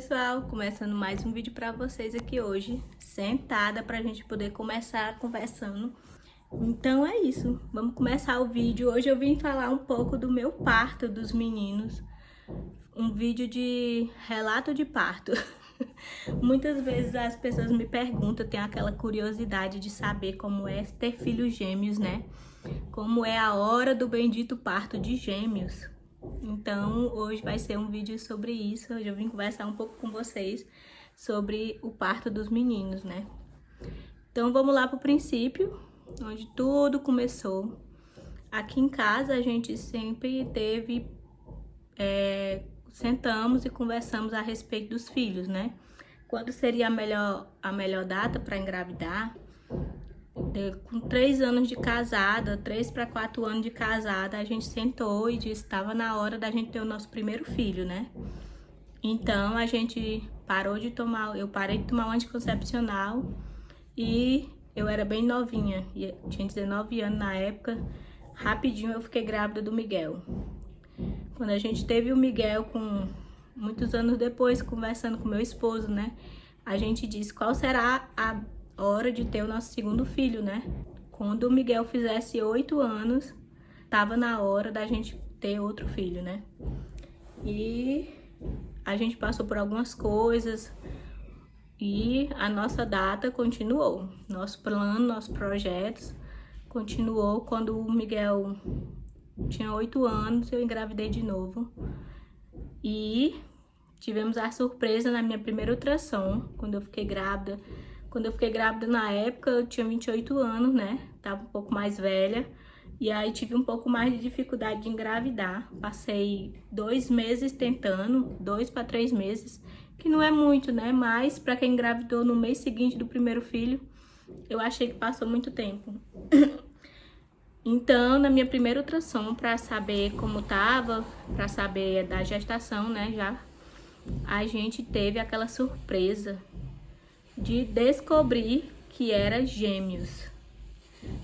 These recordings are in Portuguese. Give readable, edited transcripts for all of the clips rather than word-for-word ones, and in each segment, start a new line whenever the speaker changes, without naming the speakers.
pessoal, começando mais um vídeo para vocês aqui hoje, sentada para a gente poder começar conversando. Então é isso, vamos começar o vídeo. Hoje eu vim falar um pouco do meu parto dos meninos, um vídeo de relato de parto. Muitas vezes as pessoas me perguntam, tem aquela curiosidade de saber como é ter filhos gêmeos, né? Como é a hora do bendito parto de gêmeos. Então, hoje vai ser um vídeo sobre isso. Hoje eu vim conversar um pouco com vocês sobre o parto dos meninos, né? Então, vamos lá pro princípio, onde tudo começou. Aqui em casa, a gente sempre teve... sentamos e conversamos a respeito dos filhos, né? Quando seria a melhor data para engravidar? Com 3 anos de casada, 3 para 4 anos de casada, a gente sentou e disse que estava na hora da gente ter o nosso primeiro filho, né? Então a gente eu parei de tomar um anticoncepcional e eu era bem novinha, tinha 19 anos na época, rapidinho eu fiquei grávida do Miguel. Quando a gente teve o Miguel, com muitos anos depois, conversando com meu esposo, né? A gente disse qual será a hora de ter o nosso segundo filho, né? Quando o Miguel fizesse 8 anos, tava na hora da gente ter outro filho, né? E a gente passou por algumas coisas e a nossa data continuou. Nosso plano, nossos projetos continuou. Quando o Miguel tinha 8 anos, eu engravidei de novo. E tivemos a surpresa na minha primeira ultrassom, quando eu fiquei grávida. Quando eu fiquei grávida na época, eu tinha 28 anos, né? Tava um pouco mais velha. E aí tive um pouco mais de dificuldade de engravidar. Passei 2 meses tentando, 2 para 3 meses, que não é muito, né? Mas para quem engravidou no mês seguinte do primeiro filho, eu achei que passou muito tempo. Então, na minha primeira ultrassom, para saber como tava, para saber da gestação, né, já, a gente teve aquela surpresa de descobrir que era gêmeos.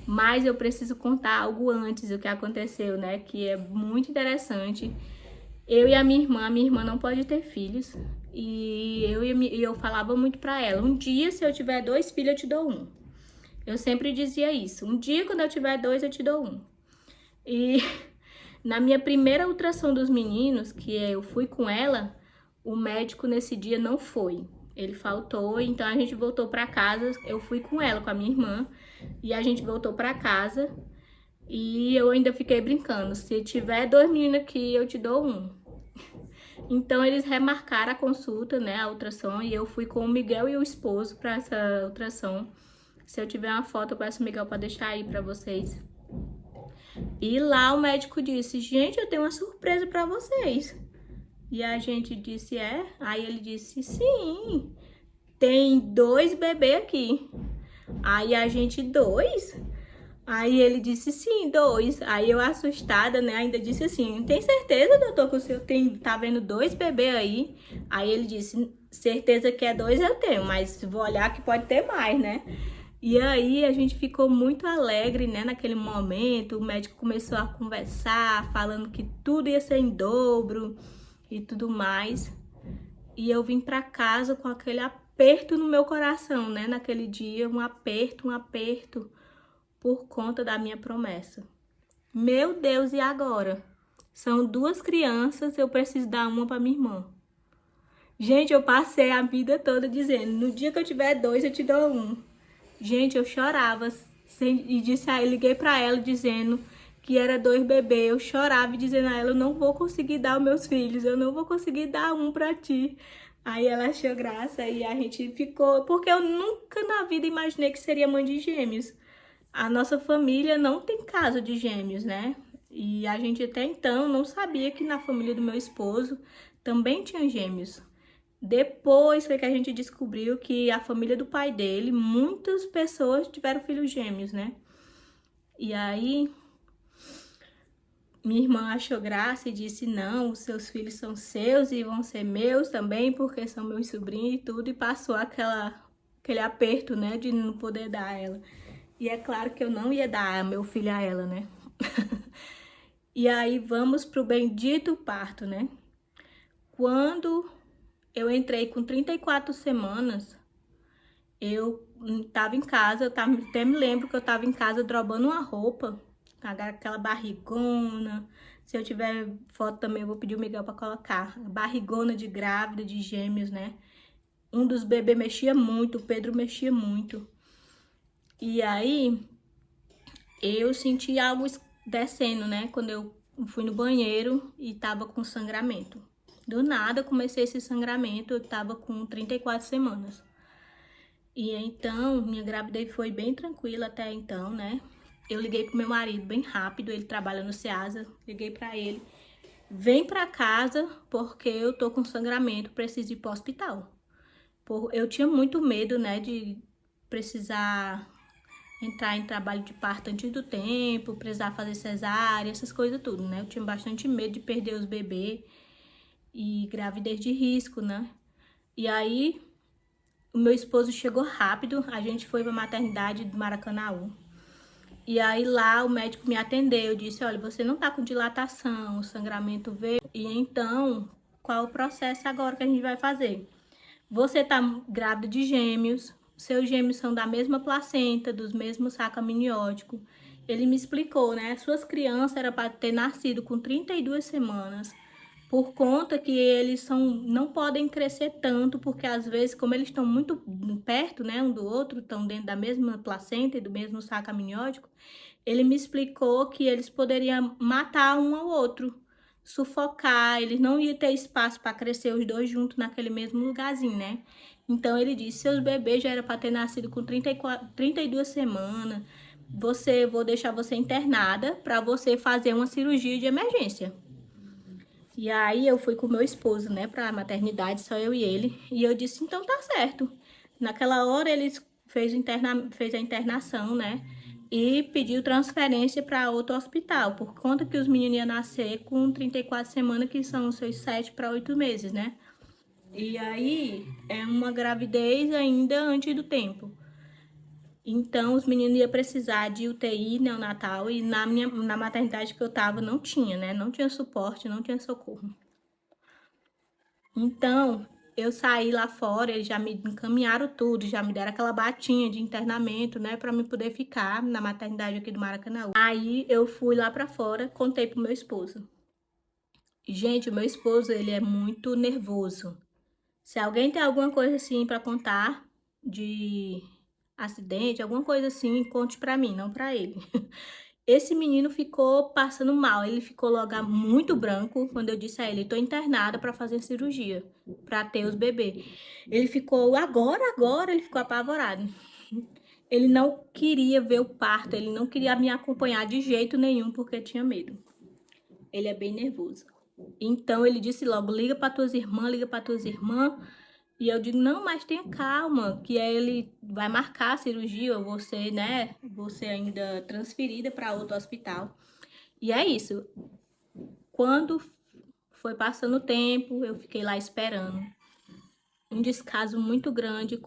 Mas eu preciso contar algo antes, o que aconteceu, né, que é muito interessante. Eu e a minha irmã não pode ter filhos, e eu falava muito para ela, um dia se eu tiver 2 filhos eu te dou um. Eu sempre dizia isso, um dia quando eu tiver 2 eu te dou um. E na minha primeira ultrassom dos meninos, que eu fui com ela, o médico nesse dia não foi. Ele faltou, então a gente voltou para casa, eu fui com ela, com a minha irmã, e a gente voltou para casa e eu ainda fiquei brincando, se tiver 2 meninos aqui eu te dou um. Então eles remarcaram a consulta, né, a ultrassom, e eu fui com o Miguel e o esposo para essa ultrassom. Se eu tiver uma foto, eu peço o Miguel para deixar aí para vocês. E lá o médico disse, gente, eu tenho uma surpresa para vocês. E a gente disse, é? Aí ele disse, sim, tem 2 bebês aqui. Aí a gente, 2? Aí ele disse, sim, 2. Aí eu, assustada, né, ainda disse assim, tem certeza, doutor, que o senhor tá vendo 2 bebês aí? Aí ele disse, certeza que é 2 eu tenho, mas vou olhar que pode ter mais, né? E aí a gente ficou muito alegre, né, naquele momento. O médico começou a conversar, falando que tudo ia ser em dobro e tudo mais. E eu vim pra casa com aquele aperto no meu coração, né, naquele dia, um aperto por conta da minha promessa. Meu Deus, e agora? São 2 crianças, eu preciso dar uma pra minha irmã. Gente, eu passei a vida toda dizendo, no dia que eu tiver 2 eu te dou um. Gente, eu chorava e disse a liguei pra ela dizendo que era 2 bebês. Eu chorava e dizendo a ela, eu não vou conseguir dar os meus filhos, eu não vou conseguir dar um pra ti. Aí ela achou graça e a gente ficou, porque eu nunca na vida imaginei que seria mãe de gêmeos. A nossa família não tem caso de gêmeos, né? E a gente até então não sabia que na família do meu esposo também tinha gêmeos. Depois foi que a gente descobriu que a família do pai dele, muitas pessoas tiveram filhos gêmeos, né? E aí, minha irmã achou graça e disse, não, os seus filhos são seus e vão ser meus também, porque são meus sobrinhos e tudo, e passou aquele aperto, né, de não poder dar a ela. E é claro que eu não ia dar meu filho a ela, né? E aí, vamos pro bendito parto, né? Quando eu entrei com 34 semanas, eu tava em casa, até me lembro que eu tava em casa drobando uma roupa, aquela barrigona. Se eu tiver foto também, eu vou pedir o Miguel pra colocar. Barrigona de grávida, de gêmeos, né? Um dos bebês mexia muito, o Pedro mexia muito. E aí, eu senti algo descendo, né? Quando eu fui no banheiro e tava com sangramento. Do nada, comecei esse sangramento, eu tava com 34 semanas. E então, minha gravidez foi bem tranquila até então, né? Eu liguei pro meu marido bem rápido, ele trabalha no Ceasa, liguei pra ele. Vem pra casa porque eu tô com sangramento, preciso ir pro hospital. Eu tinha muito medo, né, de precisar entrar em trabalho de parto antes do tempo, precisar fazer cesárea, essas coisas tudo, né? Eu tinha bastante medo de perder os bebês e gravidez de risco, né? E aí, o meu esposo chegou rápido, a gente foi pra maternidade do Maracanaú. E aí lá o médico me atendeu, disse, olha, você não tá com dilatação, o sangramento veio. E então, qual é o processo agora que a gente vai fazer? Você tá grávida de gêmeos, seus gêmeos são da mesma placenta, dos mesmos saco amniótico. Ele me explicou, né? Suas crianças eram para ter nascido com 32 semanas, por conta que eles não podem crescer tanto, porque às vezes, como eles estão muito perto, né, um do outro, estão dentro da mesma placenta e do mesmo saco amniótico, ele me explicou que eles poderiam matar um ao outro, sufocar, eles não iam ter espaço para crescer os dois juntos naquele mesmo lugarzinho, né? Então ele disse, seus bebês já era para ter nascido com 32 semanas, vou deixar você internada para você fazer uma cirurgia de emergência. E aí eu fui com o meu esposo, né, pra maternidade, só eu e ele. E eu disse, então tá certo. Naquela hora eles fez a internação, né? E pediu transferência para outro hospital, por conta que os meninos iam nascer com 34 semanas, que são os seus 7 para 8 meses, né? E aí é uma gravidez ainda antes do tempo. Então, os meninos iam precisar de UTI neonatal e na maternidade que eu tava não tinha, né? Não tinha suporte, não tinha socorro. Então, eu saí lá fora, eles já me encaminharam tudo, já me deram aquela batinha de internamento, né, pra me poder ficar na maternidade aqui do Maracanaú. Aí eu fui lá pra fora, contei pro meu esposo. Gente, o meu esposo, ele é muito nervoso. Se alguém tem alguma coisa assim pra contar de acidente, alguma coisa assim, conte pra mim, não pra ele. Esse menino ficou passando mal, ele ficou logo muito branco quando eu disse a ele, tô internada para fazer cirurgia, para ter os bebês. Ele ficou, agora, ele ficou apavorado. Ele não queria ver o parto, ele não queria me acompanhar de jeito nenhum porque tinha medo. Ele é bem nervoso. Então ele disse logo, liga para tuas irmãs, liga para tuas irmãs. E eu digo, não, mas tenha calma, que ele vai marcar a cirurgia, ou você, né, você ainda transferida para outro hospital. E é isso. Quando foi passando o tempo, eu fiquei lá esperando. Um descaso muito grande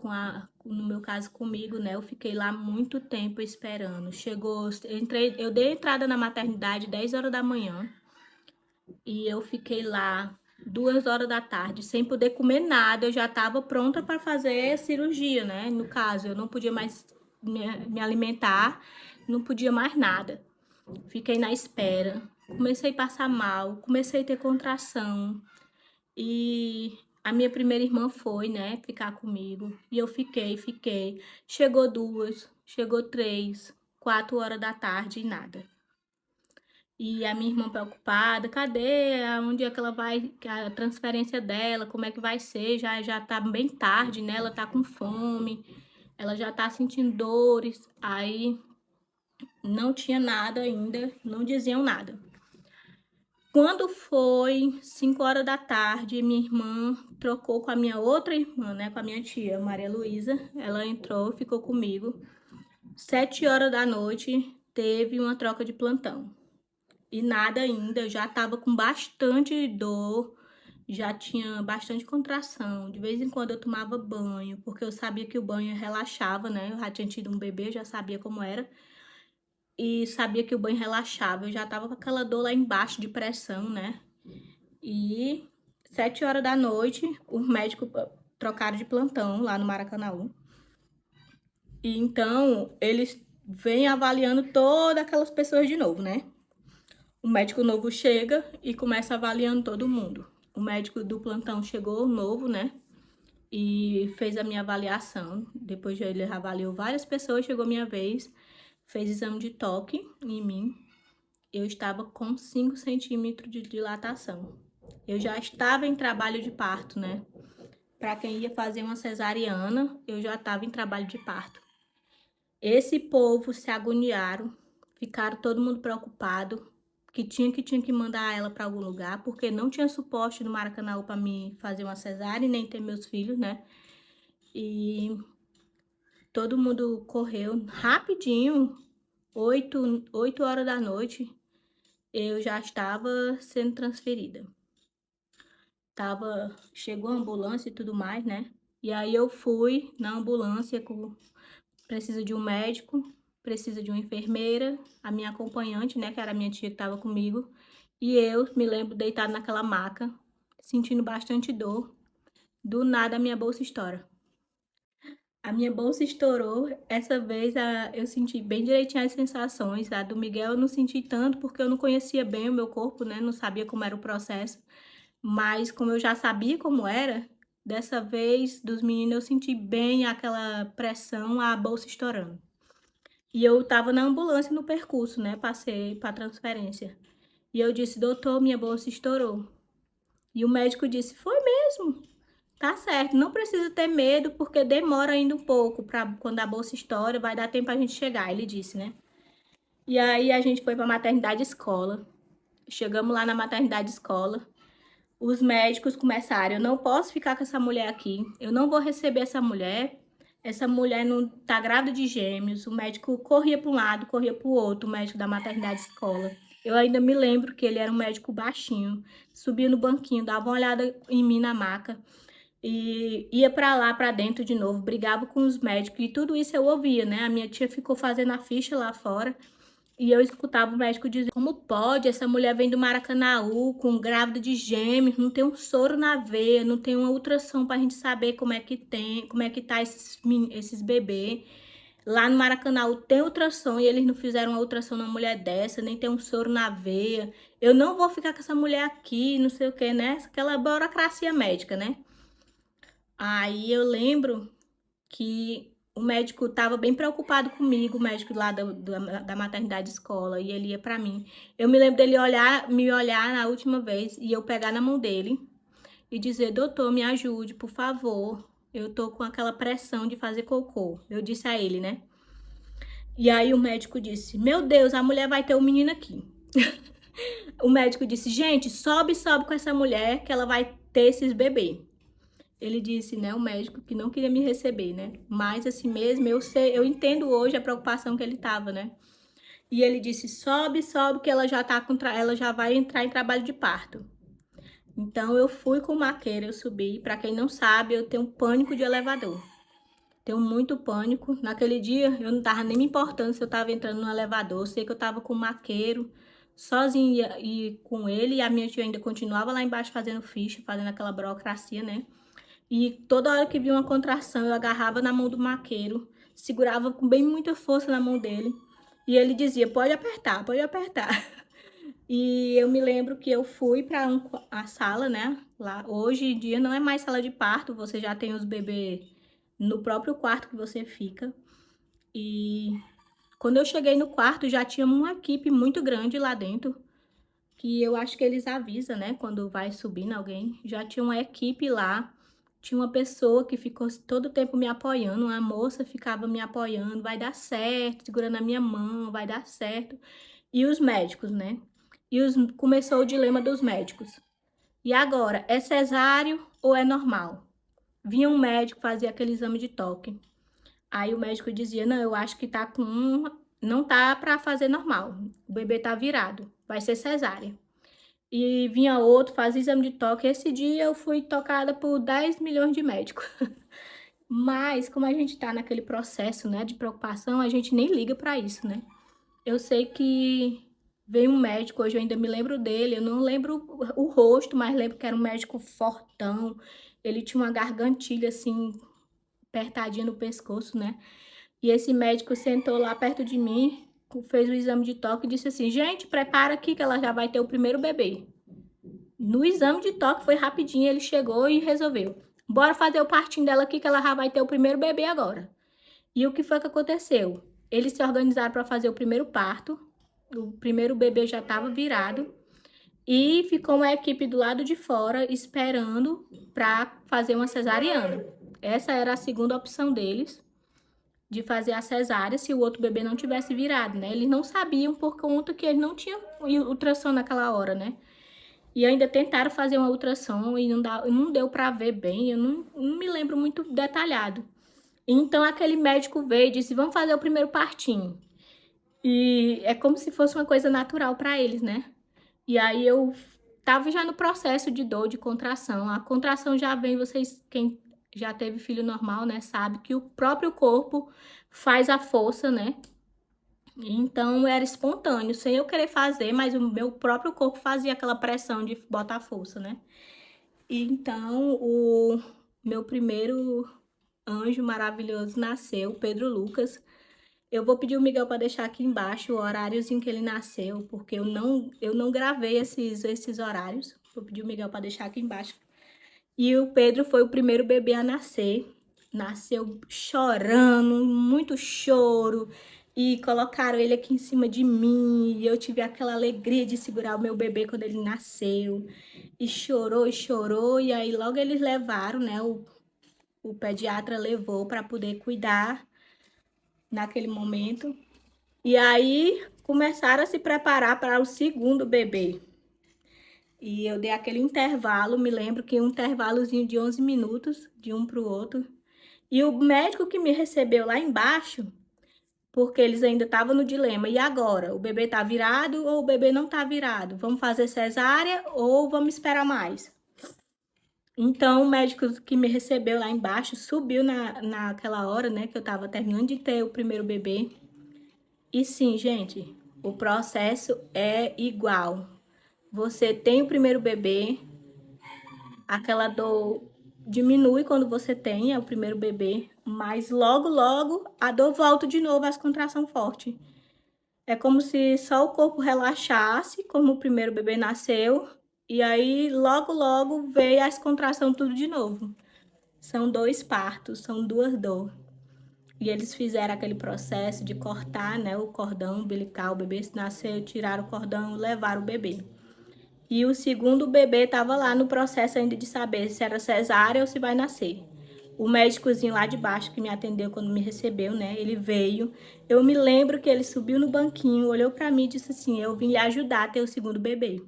no meu caso comigo, né? Eu fiquei lá muito tempo esperando. Eu dei entrada na maternidade 10 horas da manhã e eu fiquei lá 2 horas da tarde, sem poder comer nada. Eu já estava pronta para fazer cirurgia, né? No caso, eu não podia mais me alimentar, não podia mais nada. Fiquei na espera, comecei a passar mal, comecei a ter contração. E a minha primeira irmã foi, né, ficar comigo. E eu fiquei. Chegou 2, chegou 3, 4 horas da tarde e nada. E a minha irmã preocupada, cadê? Onde é que ela vai? A transferência dela, como é que vai ser? Já tá bem tarde, né? Ela tá com fome, ela já tá sentindo dores. Aí não tinha nada ainda, não diziam nada. Quando foi 5 horas da tarde, minha irmã trocou com a minha outra irmã, né? Com a minha tia, Maria Luísa. Ela entrou, ficou comigo. 7 horas da noite, teve uma troca de plantão. E nada ainda, eu já tava com bastante dor, já tinha bastante contração. De vez em quando eu tomava banho, porque eu sabia que o banho relaxava, né? Eu já tinha tido um bebê, eu já sabia como era. E sabia que o banho relaxava. Eu já tava com aquela dor lá embaixo de pressão, né? E 7 horas da noite, os médicos trocaram de plantão lá no Maracanaú. E então, eles vêm avaliando todas aquelas pessoas de novo, né? O médico novo chega e começa avaliando todo mundo. O médico do plantão chegou novo, né? E fez a minha avaliação. Depois ele avaliou várias pessoas, chegou minha vez, fez exame de toque em mim. Eu estava com 5 centímetros de dilatação. Eu já estava em trabalho de parto, né? Para quem ia fazer uma cesariana, eu já estava em trabalho de parto. Esse povo se agoniaram, ficaram todo mundo preocupado, que tinha que mandar ela para algum lugar, porque não tinha suporte no Maracanaú para me fazer uma cesárea e nem ter meus filhos, né? E todo mundo correu rapidinho, 8 horas da noite, eu já estava sendo transferida. Chegou a ambulância e tudo mais, né? E aí eu fui na ambulância, precisa de um médico, precisa de uma enfermeira, a minha acompanhante, né, que era a minha tia que estava comigo, e eu me lembro deitada naquela maca, sentindo bastante dor. Do nada a minha bolsa estoura. A minha bolsa estourou, essa vez eu senti bem direitinho as sensações, a do Miguel eu não senti tanto porque eu não conhecia bem o meu corpo, né, não sabia como era o processo, mas como eu já sabia como era, dessa vez dos meninos eu senti bem aquela pressão, a bolsa estourando. E eu tava na ambulância no percurso, né, passei pra transferência. E eu disse, doutor, minha bolsa estourou. E o médico disse, foi mesmo? Tá certo, não precisa ter medo, porque demora ainda um pouco, quando a bolsa estoura, vai dar tempo pra gente chegar, ele disse, né? E aí a gente foi pra maternidade escola, chegamos lá na maternidade escola, os médicos começaram, eu não posso ficar com essa mulher aqui, eu não vou receber essa mulher não tá grávida de gêmeos, o médico corria para um lado, corria para o outro, o médico da maternidade escola. Eu ainda me lembro que ele era um médico baixinho, subia no banquinho, dava uma olhada em mim na maca, e ia para lá, para dentro de novo, brigava com os médicos, e tudo isso eu ouvia, né? A minha tia ficou fazendo a ficha lá fora, e eu escutava o médico dizer, como pode, essa mulher vem do Maracanaú, com grávida de gêmeos, não tem um soro na veia, não tem uma ultrassom pra gente saber como é que tá esses bebês. Lá no Maracanaú tem ultrassom e eles não fizeram uma ultrassom numa mulher dessa, nem tem um soro na veia. Eu não vou ficar com essa mulher aqui, não sei o que, né? Aquela burocracia médica, né? Aí eu lembro que o médico estava bem preocupado comigo, o médico lá da maternidade escola, e ele ia para mim. Eu me lembro dele me olhar na última vez e eu pegar na mão dele e dizer, doutor, me ajude, por favor. Eu tô com aquela pressão de fazer cocô. Eu disse a ele, né? E aí o médico disse, meu Deus, a mulher vai ter um menino aqui. O médico disse, gente, sobe com essa mulher que ela vai ter esses bebês. Ele disse, né, o médico que não queria me receber, né? Mas assim mesmo, eu entendo hoje a preocupação que ele tava, né? E ele disse, sobe que ela ela já vai entrar em trabalho de parto. Então eu fui com o maqueiro, eu subi. Para quem não sabe, eu tenho pânico de elevador. Tenho muito pânico. Naquele dia eu não tava nem me importando se eu tava entrando no elevador. Eu sei que eu tava com o maqueiro, sozinha e com ele, e a minha tia ainda continuava lá embaixo fazendo ficha, fazendo aquela burocracia, né? E toda hora que via uma contração, eu agarrava na mão do maqueiro, segurava com bem muita força na mão dele. E ele dizia, pode apertar, pode apertar. E eu me lembro que eu fui para a sala, né? Lá, hoje em dia não é mais sala de parto, você já tem os bebês no próprio quarto que você fica. E quando eu cheguei no quarto, já tinha uma equipe muito grande lá dentro, que eu acho que eles avisam, né? Quando vai subindo alguém. Já tinha uma equipe lá. Tinha uma pessoa que ficou todo o tempo me apoiando, uma moça ficava me apoiando, vai dar certo, segurando a minha mão, vai dar certo. E os médicos, né? Começou o dilema dos médicos. E agora, é cesáreo ou é normal? Vinha um médico, fazia aquele exame de toque. Aí o médico dizia, não, eu acho que tá não tá pra fazer normal. O bebê tá virado, vai ser cesárea. E vinha outro, fazia exame de toque. Esse dia eu fui tocada por 10 milhões de médicos. Mas, como a gente tá naquele processo, né, de preocupação, a gente nem liga pra isso, né? Eu sei que veio um médico, hoje eu ainda me lembro dele, eu não lembro o rosto, mas lembro que era um médico fortão, ele tinha uma gargantilha assim, apertadinha no pescoço, né? E esse médico sentou lá perto de mim, fez o exame de toque e disse assim, gente, prepara aqui que ela já vai ter o primeiro bebê. No exame de toque foi rapidinho, ele chegou e resolveu. Bora fazer o partinho dela aqui que ela já vai ter o primeiro bebê agora. E o que foi que aconteceu? Eles se organizaram para fazer o primeiro parto, o primeiro bebê já estava virado e ficou uma equipe do lado de fora esperando para fazer uma cesariana. Essa era a segunda opção deles, de fazer a cesárea se o outro bebê não tivesse virado, né? Eles não sabiam por conta que eles não tinham ultrassom naquela hora, né? E ainda tentaram fazer uma ultrassom e não deu para ver bem, eu não me lembro muito detalhado. Então aquele médico veio e disse, vamos fazer o primeiro partinho. E é como se fosse uma coisa natural para eles, né? E aí eu tava já no processo de dor, de contração. A contração já vem, vocês, quem já teve filho normal, né, sabe que o próprio corpo faz a força, né? Então era espontâneo, sem eu querer fazer, mas o meu próprio corpo fazia aquela pressão de botar força, né? E então o meu primeiro anjo maravilhoso nasceu, Pedro Lucas. Eu vou pedir o Miguel para deixar aqui embaixo o horáriozinho que ele nasceu, porque eu não gravei esses horários. Vou pedir o Miguel para deixar aqui embaixo. E o Pedro foi o primeiro bebê a nascer. Nasceu chorando, muito choro. E colocaram ele aqui em cima de mim. E eu tive aquela alegria de segurar o meu bebê quando ele nasceu. E chorou, e chorou. E aí logo eles levaram, né? O pediatra levou para poder cuidar naquele momento. E aí começaram a se preparar para o segundo bebê. E eu dei aquele intervalo, me lembro que um intervalozinho de 11 minutos, de um para o outro. E o médico que me recebeu lá embaixo, porque eles ainda estavam no dilema, e agora? O bebê tá virado ou o bebê não tá virado? Vamos fazer cesárea ou vamos esperar mais? Então, o médico que me recebeu lá embaixo subiu naquela hora, né, que eu tava terminando de ter o primeiro bebê. E sim, gente, o processo é igual. Você tem o primeiro bebê, aquela dor diminui quando você tem o primeiro bebê, mas logo, logo a dor volta de novo, as contrações fortes. É como se só o corpo relaxasse, como o primeiro bebê nasceu, e aí logo, logo veio as contrações tudo de novo. São 2 partos, são 2 dores. E eles fizeram aquele processo de cortar, né, o cordão umbilical, o bebê nasceu, tiraram o cordão, levaram o bebê. E o segundo bebê estava lá no processo ainda de saber se era cesárea ou se vai nascer. O médicozinho lá de baixo que me atendeu quando me recebeu, né, ele veio. Eu me lembro que ele subiu no banquinho, olhou para mim e disse assim, eu vim lhe ajudar a ter o segundo bebê.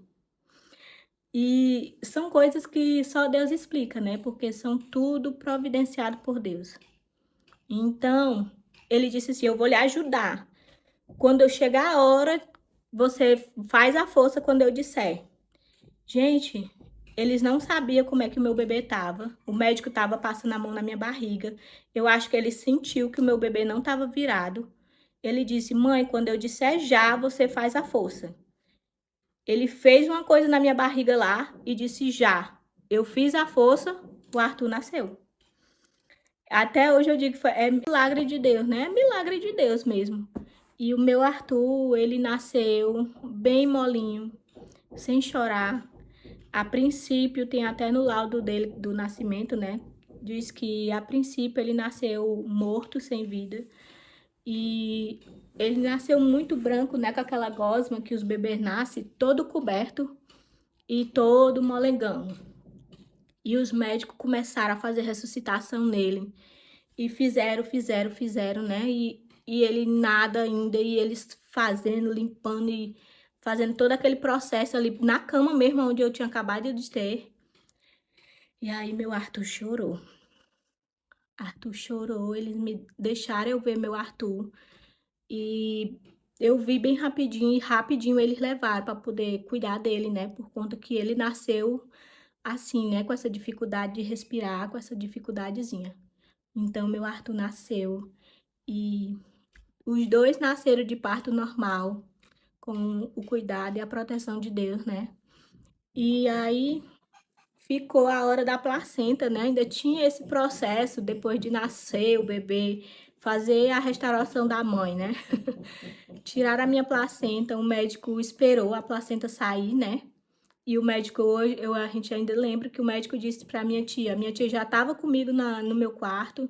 E são coisas que só Deus explica, né, porque são tudo providenciado por Deus. Então, ele disse assim, eu vou lhe ajudar. Quando eu chegar a hora, você faz a força quando eu disser. Gente, eles não sabiam como é que o meu bebê tava. O médico tava passando a mão na minha barriga. Eu acho que ele sentiu que o meu bebê não tava virado. Ele disse, mãe, quando eu disser já, você faz a força. Ele fez uma coisa na minha barriga lá e disse já. Eu fiz a força, o Arthur nasceu. Até hoje eu digo que é milagre de Deus, né? É milagre de Deus mesmo. E o meu Arthur, ele nasceu bem molinho, sem chorar. A princípio, tem até no laudo dele, do nascimento, né? Diz que a princípio ele nasceu morto, sem vida. E ele nasceu muito branco, né? Com aquela gosma que os bebês nascem, todo coberto e todo molengão. E os médicos começaram a fazer ressuscitação nele. E fizeram, né? E ele nada ainda, e eles fazendo, limpando e fazendo todo aquele processo ali na cama mesmo, onde eu tinha acabado de ter. E aí meu Arthur chorou. Arthur chorou, eles me deixaram eu ver meu Arthur. E eu vi bem rapidinho, e rapidinho eles levaram para poder cuidar dele, né? Por conta que ele nasceu assim, né? Com essa dificuldade de respirar, com essa dificuldadezinha. Então, meu Arthur nasceu e os 2 nasceram de parto normal, com o cuidado e a proteção de Deus, né? E aí ficou a hora da placenta, né? Ainda tinha esse processo depois de nascer o bebê, fazer a restauração da mãe, né? Tiraram a minha placenta, o médico esperou a placenta sair, né? E o médico hoje, a gente ainda lembra que o médico disse pra minha tia já estava comigo no meu quarto,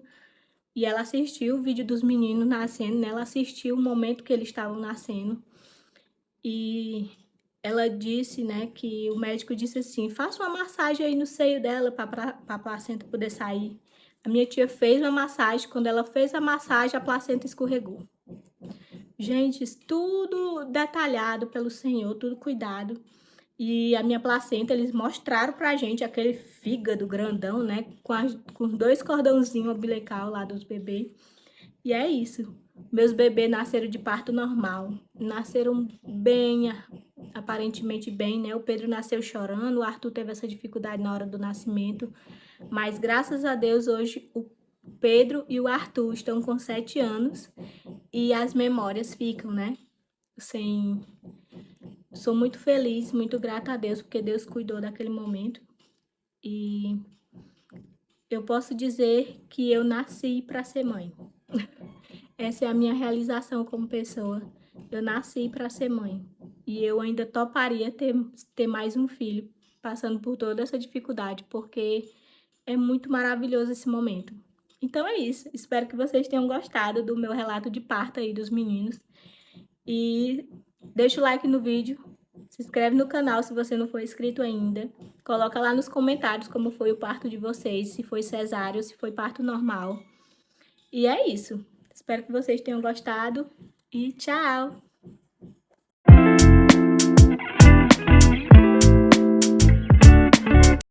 e ela assistiu o vídeo dos meninos nascendo, né? Ela assistiu o momento que eles estavam nascendo. E ela disse, né, que o médico disse assim, faça uma massagem aí no seio dela para a placenta poder sair. A minha tia fez uma massagem, quando ela fez a massagem, a placenta escorregou. Gente, tudo detalhado pelo Senhor, tudo cuidado. E a minha placenta, eles mostraram pra gente aquele fígado grandão, né, com 2 cordãozinhos umbilical lá dos bebês. E é isso. Meus bebês nasceram de parto normal. Nasceram bem, aparentemente bem, né? O Pedro nasceu chorando, o Arthur teve essa dificuldade na hora do nascimento. Mas graças a Deus, hoje o Pedro e o Arthur estão com 7 anos e as memórias ficam, né? Sou muito feliz, muito grata a Deus, porque Deus cuidou daquele momento. E eu posso dizer que eu nasci para ser mãe. Essa é a minha realização como pessoa. Eu nasci para ser mãe. E eu ainda toparia ter mais um filho, passando por toda essa dificuldade, porque é muito maravilhoso esse momento. Então é isso. Espero que vocês tenham gostado do meu relato de parto aí dos meninos. E deixa o like no vídeo. Se inscreve no canal se você não for inscrito ainda. Coloca lá nos comentários como foi o parto de vocês, se foi cesáreo, se foi parto normal. E é isso. Espero que vocês tenham gostado e tchau!